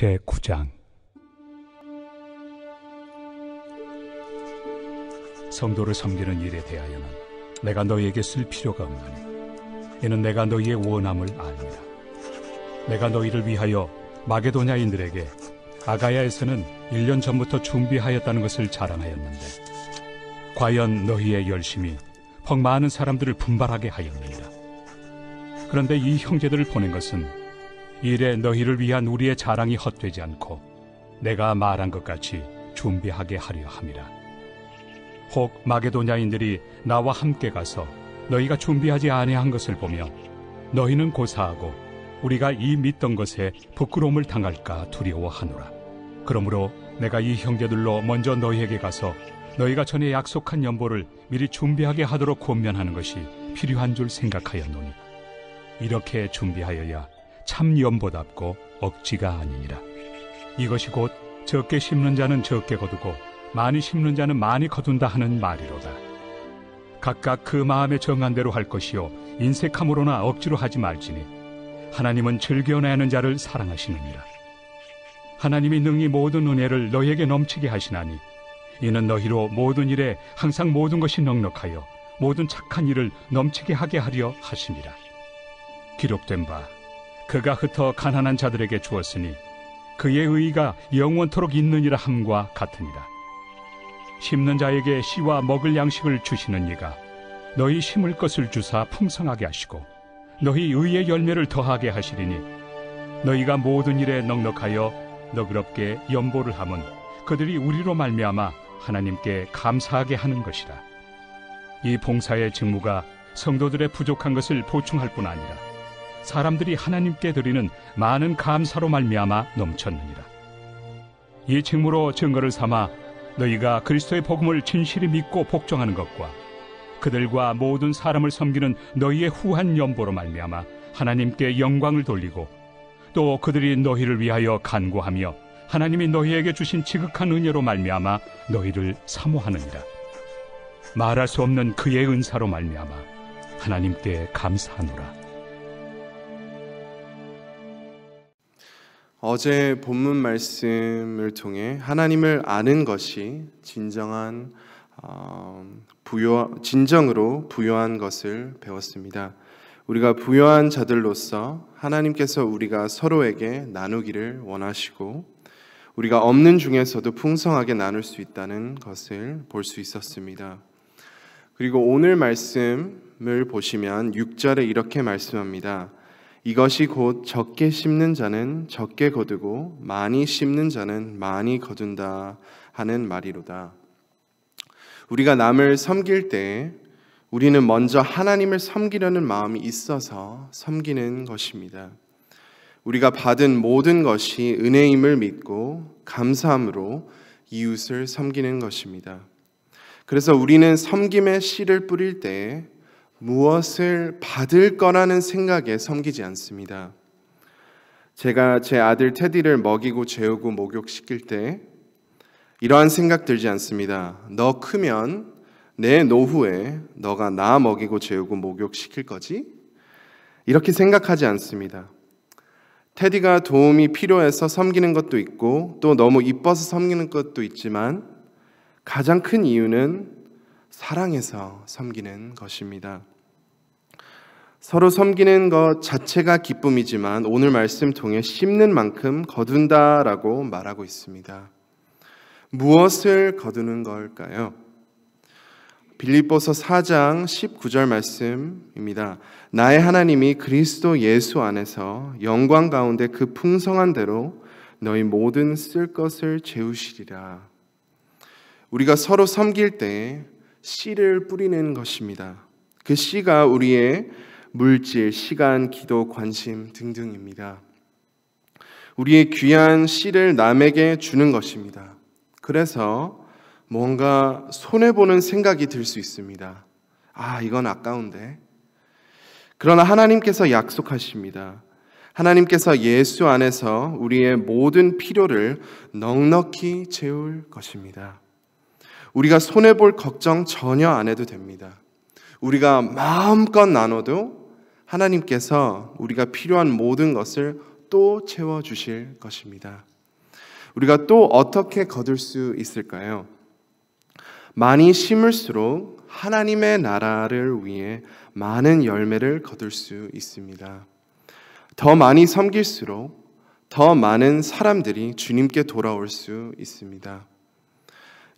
제9장. 성도를 섬기는 일에 대하여는 내가 너희에게 쓸 필요가 없나니 이는 내가 너희의 원함을 압니다. 내가 너희를 위하여 마게도냐인들에게 아가야에서는 1년 전부터 준비하였다는 것을 자랑하였는데 과연 너희의 열심이 퍽 많은 사람들을 분발하게 하였느니라. 그런데 이 형제들을 보낸 것은 일에 너희를 위한 우리의 자랑이 헛되지 않고 내가 말한 것 같이 준비하게 하려 함이라. 혹 마게도냐인들이 나와 함께 가서 너희가 준비하지 아니한 것을 보며 너희는 고사하고 우리가 이 믿던 것에 부끄러움을 당할까 두려워하노라. 그러므로 내가 이 형제들로 먼저 너희에게 가서 너희가 전에 약속한 연보를 미리 준비하게 하도록 권면하는 것이 필요한 줄 생각하였노니 이렇게 준비하여야 참 연보답고 억지가 아니니라. 이것이 곧 적게 심는 자는 적게 거두고 많이 심는 자는 많이 거둔다 하는 말이로다. 각각 그 마음에 정한 대로 할 것이요 인색함으로나 억지로 하지 말지니 하나님은 즐겨내는 자를 사랑하시느니라. 하나님이 능히 모든 은혜를 너희에게 넘치게 하시나니 이는 너희로 모든 일에 항상 모든 것이 넉넉하여 모든 착한 일을 넘치게 하게 하려 하심이라. 기록된 바 그가 흩어 가난한 자들에게 주었으니 그의 의의가 영원토록 있느니라 함과 같으니라. 심는 자에게 씨와 먹을 양식을 주시는 이가 너희 심을 것을 주사 풍성하게 하시고 너희 의의 열매를 더하게 하시리니 너희가 모든 일에 넉넉하여 너그럽게 연보를 함은 그들이 우리로 말미암아 하나님께 감사하게 하는 것이라. 이 봉사의 직무가 성도들의 부족한 것을 보충할 뿐 아니라 사람들이 하나님께 드리는 많은 감사로 말미암아 넘쳤느니라. 이 직무로 증거를 삼아 너희가 그리스도의 복음을 진실히 믿고 복종하는 것과 그들과 모든 사람을 섬기는 너희의 후한 연보로 말미암아 하나님께 영광을 돌리고 또 그들이 너희를 위하여 간구하며 하나님이 너희에게 주신 지극한 은혜로 말미암아 너희를 사모하느니라. 말할 수 없는 그의 은사로 말미암아 하나님께 감사하노라. 어제 본문 말씀을 통해 하나님을 아는 것이 진정으로 부요한 것을 배웠습니다. 우리가 부요한 자들로서 하나님께서 우리가 서로에게 나누기를 원하시고 우리가 없는 중에서도 풍성하게 나눌 수 있다는 것을 볼 수 있었습니다. 그리고 오늘 말씀을 보시면 6절에 이렇게 말씀합니다. 이것이 곧 적게 심는 자는 적게 거두고 많이 심는 자는 많이 거둔다 하는 말이로다. 우리가 남을 섬길 때 우리는 먼저 하나님을 섬기려는 마음이 있어서 섬기는 것입니다. 우리가 받은 모든 것이 은혜임을 믿고 감사함으로 이웃을 섬기는 것입니다. 그래서 우리는 섬김의 씨를 뿌릴 때 무엇을 받을 거라는 생각에 섬기지 않습니다. 제가 제 아들 테디를 먹이고 재우고 목욕시킬 때 이러한 생각 들지 않습니다. 너 크면 내 노후에 너가 나 먹이고 재우고 목욕시킬 거지? 이렇게 생각하지 않습니다. 테디가 도움이 필요해서 섬기는 것도 있고 또 너무 이뻐서 섬기는 것도 있지만 가장 큰 이유는 사랑해서 섬기는 것입니다. 서로 섬기는 것 자체가 기쁨이지만 오늘 말씀 통해 심는 만큼 거둔다라고 말하고 있습니다. 무엇을 거두는 걸까요? 빌립보서 4장 19절 말씀입니다. 나의 하나님이 그리스도 예수 안에서 영광 가운데 그 풍성한 대로 너희 모든 쓸 것을 채우시리라. 우리가 서로 섬길 때 씨를 뿌리는 것입니다. 그 씨가 우리의 물질, 시간, 기도, 관심 등등입니다. 우리의 귀한 씨를 남에게 주는 것입니다. 그래서 뭔가 손해보는 생각이 들 수 있습니다. 이건 아까운데. 그러나 하나님께서 약속하십니다. 하나님께서 예수 안에서 우리의 모든 필요를 넉넉히 채울 것입니다. 우리가 손해볼 걱정 전혀 안 해도 됩니다. 우리가 마음껏 나눠도 하나님께서 우리가 필요한 모든 것을 또 채워주실 것입니다. 우리가 또 어떻게 거둘 수 있을까요? 많이 심을수록 하나님의 나라를 위해 많은 열매를 거둘 수 있습니다. 더 많이 섬길수록 더 많은 사람들이 주님께 돌아올 수 있습니다.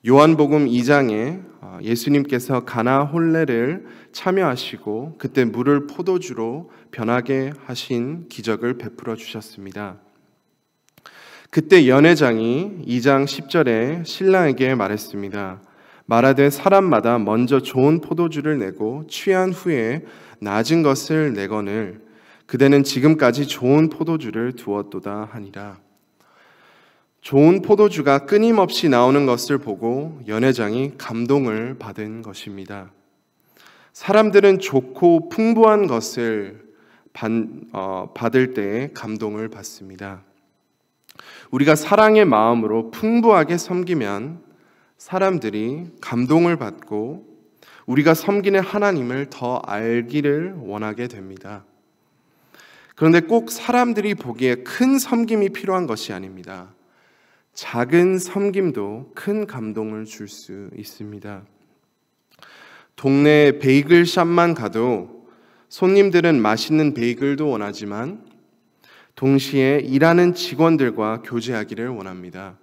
요한복음 2장에 예수님께서 가나 혼례를 참여하시고 그때 물을 포도주로 변하게 하신 기적을 베풀어 주셨습니다. 그때 연회장이 2장 10절에 신랑에게 말했습니다. 말하되 사람마다 먼저 좋은 포도주를 내고 취한 후에 낮은 것을 내거늘 그대는 지금까지 좋은 포도주를 두었도다 하니라. 좋은 포도주가 끊임없이 나오는 것을 보고 연회장이 감동을 받은 것입니다. 사람들은 좋고 풍부한 것을 받을 때에 감동을 받습니다. 우리가 사랑의 마음으로 풍부하게 섬기면 사람들이 감동을 받고 우리가 섬기는 하나님을 더 알기를 원하게 됩니다. 그런데 꼭 사람들이 보기에 큰 섬김이 필요한 것이 아닙니다. 작은 섬김도 큰 감동을 줄 수 있습니다. 동네 베이글 샵만 가도 손님들은 맛있는 베이글도 원하지만 동시에 일하는 직원들과 교제하기를 원합니다.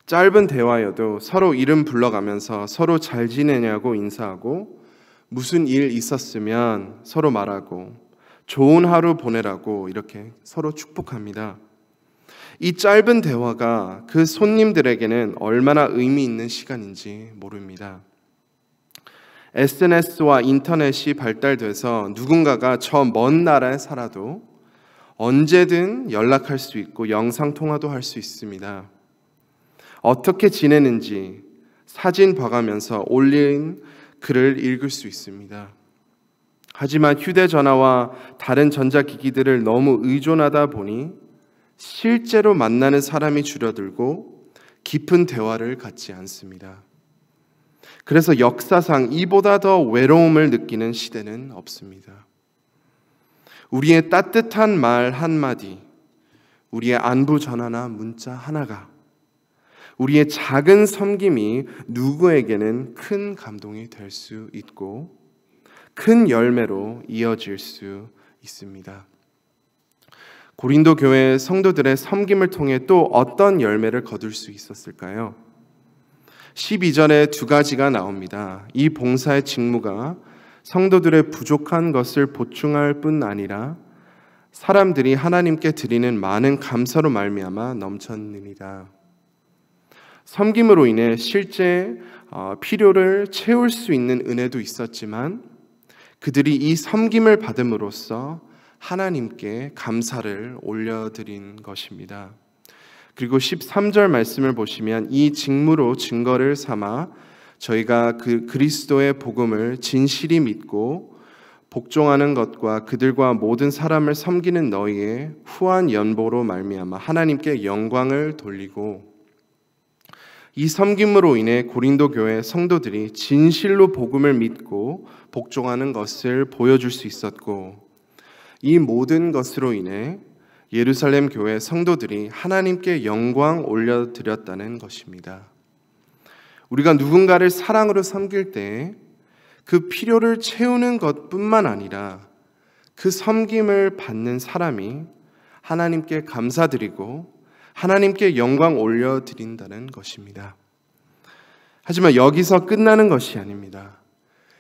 짧은 대화여도 서로 이름 불러가면서 서로 잘 지내냐고 인사하고 무슨 일 있었으면 서로 말하고 좋은 하루 보내라고 이렇게 서로 축복합니다. 이 짧은 대화가 그 손님들에게는 얼마나 의미 있는 시간인지 모릅니다. SNS와 인터넷이 발달돼서 누군가가 저 먼 나라에 살아도 언제든 연락할 수 있고 영상통화도 할 수 있습니다. 어떻게 지내는지 사진 봐가면서 올린 글을 읽을 수 있습니다. 하지만 휴대전화와 다른 전자기기들을 너무 의존하다 보니 실제로 만나는 사람이 줄어들고 깊은 대화를 갖지 않습니다. 그래서 역사상 이보다 더 외로움을 느끼는 시대는 없습니다. 우리의 따뜻한 말 한마디, 우리의 안부 전화나 문자 하나가, 우리의 작은 섬김이 누구에게는 큰 감동이 될 수 있고 큰 열매로 이어질 수 있습니다. 고린도 교회 성도들의 섬김을 통해 또 어떤 열매를 거둘 수 있었을까요? 12절에 두 가지가 나옵니다. 이 봉사의 직무가 성도들의 부족한 것을 보충할 뿐 아니라 사람들이 하나님께 드리는 많은 감사로 말미암아 넘쳤느니라. 섬김으로 인해 실제 필요를 채울 수 있는 은혜도 있었지만 그들이 이 섬김을 받음으로써 하나님께 감사를 올려드린 것입니다. 그리고 13절 말씀을 보시면 이 직무로 증거를 삼아 저희가 그 그리스도의 복음을 진실히 믿고 복종하는 것과 그들과 모든 사람을 섬기는 너희의 후한 연보로 말미암아 하나님께 영광을 돌리고, 이 섬김으로 인해 고린도 교회 성도들이 진실로 복음을 믿고 복종하는 것을 보여줄 수 있었고, 이 모든 것으로 인해 예루살렘 교회 성도들이 하나님께 영광 올려드렸다는 것입니다. 우리가 누군가를 사랑으로 섬길 때 그 필요를 채우는 것뿐만 아니라 그 섬김을 받는 사람이 하나님께 감사드리고 하나님께 영광 올려드린다는 것입니다. 하지만 여기서 끝나는 것이 아닙니다.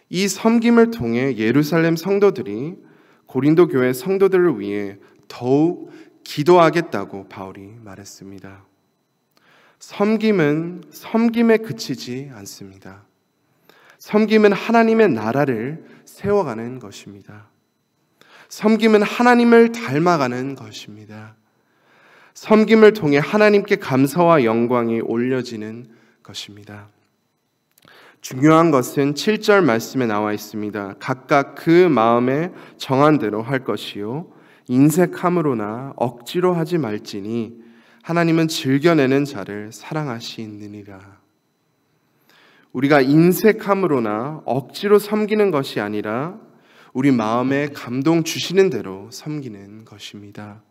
이 섬김을 통해 예루살렘 성도들이 고린도 교회 성도들을 위해 더욱 기도하겠다고 바울이 말했습니다. 섬김은 섬김에 그치지 않습니다. 섬김은 하나님의 나라를 세워가는 것입니다. 섬김은 하나님을 닮아가는 것입니다. 섬김을 통해 하나님께 감사와 영광이 올려지는 것입니다. 중요한 것은 7절 말씀에 나와 있습니다. 각각 그 마음에 정한 대로 할 것이요 인색함으로나 억지로 하지 말지니 하나님은 즐겨내는 자를 사랑하시느니라. 우리가 인색함으로나 억지로 섬기는 것이 아니라 우리 마음에 감동 주시는 대로 섬기는 것입니다.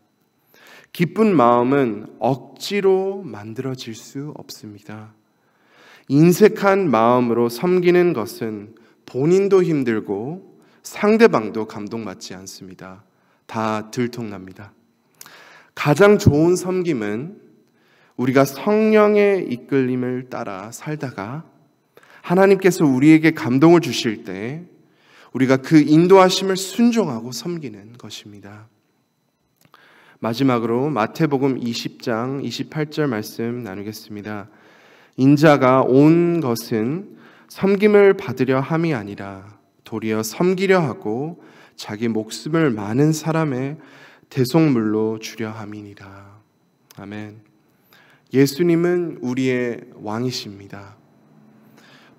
기쁜 마음은 억지로 만들어질 수 없습니다. 인색한 마음으로 섬기는 것은 본인도 힘들고 상대방도 감동받지 않습니다. 다 들통납니다. 가장 좋은 섬김은 우리가 성령의 이끌림을 따라 살다가 하나님께서 우리에게 감동을 주실 때 우리가 그 인도하심을 순종하고 섬기는 것입니다. 마지막으로 마태복음 20장 28절 말씀 나누겠습니다. 인자가 온 것은 섬김을 받으려 함이 아니라 도리어 섬기려 하고 자기 목숨을 많은 사람의 대속물로 주려 함이니라. 아멘. 예수님은 우리의 왕이십니다.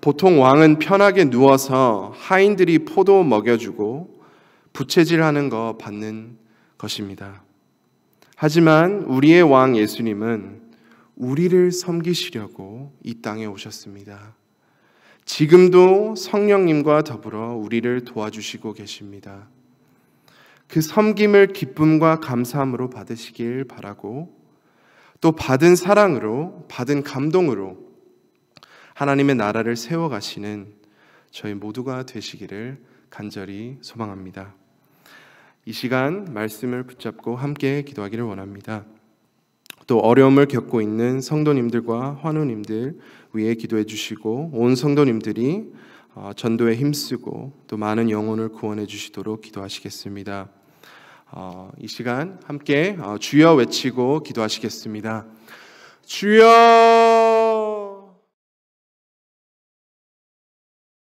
보통 왕은 편하게 누워서 하인들이 포도 먹여주고 부채질하는 거 받는 것입니다. 하지만 우리의 왕 예수님은 우리를 섬기시려고 이 땅에 오셨습니다. 지금도 성령님과 더불어 우리를 도와주시고 계십니다. 그 섬김을 기쁨과 감사함으로 받으시길 바라고 또 받은 사랑으로, 받은 감동으로 하나님의 나라를 세워가시는 저희 모두가 되시기를 간절히 소망합니다. 이 시간 말씀을 붙잡고 함께 기도하기를 원합니다. 또 어려움을 겪고 있는 성도님들과 환우님들 위해 기도해 주시고 온 성도님들이 전도에 힘쓰고 또 많은 영혼을 구원해 주시도록 기도하시겠습니다. 이 시간 함께 주여 외치고 기도하시겠습니다. 주여